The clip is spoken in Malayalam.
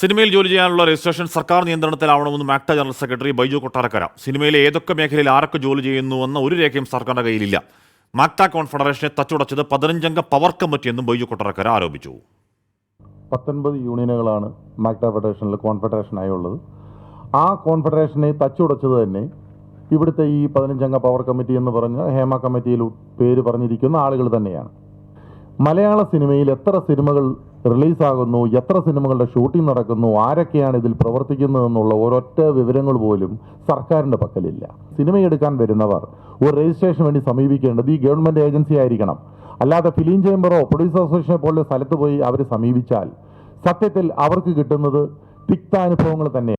സിനിമയിൽ ജോലി ചെയ്യാനുള്ള രജിസ്ട്രേഷൻ സർക്കാർ നിയന്ത്രണത്തിലാവണമെന്ന് മാക്ട ജനറൽ സെക്രട്ടറി ബൈജു കൊട്ടാരക്കര. സിനിമയിലെ ഏതൊക്കെ മേഖലയിൽ ആരൊക്കെ ജോലി ചെയ്യുന്നുവെന്ന ഒരു രേഖയും സർക്കാരിന്റെ കയ്യിലില്ല. മാക്ട കോൺഫെഡറേഷനെ തച്ചുടച്ചത് 15-അംഗ പവർ കമ്മിറ്റി എന്നും ബൈജു കൊട്ടാരക്കര ആരോപിച്ചു. 19 യൂണിയനുകളാണ് മാക്ട ഫെഡറേഷനിൽ കോൺഫെഡറേഷനായുള്ളത്. ആ കോൺഫെഡറേഷനെ തച്ചുടച്ചത് തന്നെ ഇവിടുത്തെ ഈ 15-അംഗ പവർ കമ്മിറ്റി എന്ന് പറഞ്ഞ ഹേമ കമ്മിറ്റിയിൽ പേര് പറഞ്ഞിരിക്കുന്ന ആളുകൾ തന്നെയാണ്. മലയാള സിനിമയിൽ എത്ര സിനിമകൾ റിലീസാകുന്നു, എത്ര സിനിമകളുടെ ഷൂട്ടിംഗ് നടക്കുന്നു, ആരൊക്കെയാണ് ഇതിൽ പ്രവർത്തിക്കുന്നതെന്നുള്ള ഒരൊറ്റ വിവരങ്ങൾ പോലും സർക്കാരിൻ്റെ പക്കലില്ല. സിനിമയെടുക്കാൻ വരുന്നവർ ഒരു രജിസ്ട്രേഷന് വേണ്ടി സമീപിക്കേണ്ടത് ഈ ഗവൺമെൻറ് ഏജൻസി ആയിരിക്കണം. അല്ലാതെ ഫിലിം ചേംബറോ പ്രൊഡ്യൂസർ അസോസിയേഷനെ പോലെ സ്ഥലത്ത് പോയി അവർ സമീപിച്ചാൽ സത്യത്തിൽ അവർക്ക് കിട്ടുന്നത് തിക്താനുഭവങ്ങൾ തന്നെ.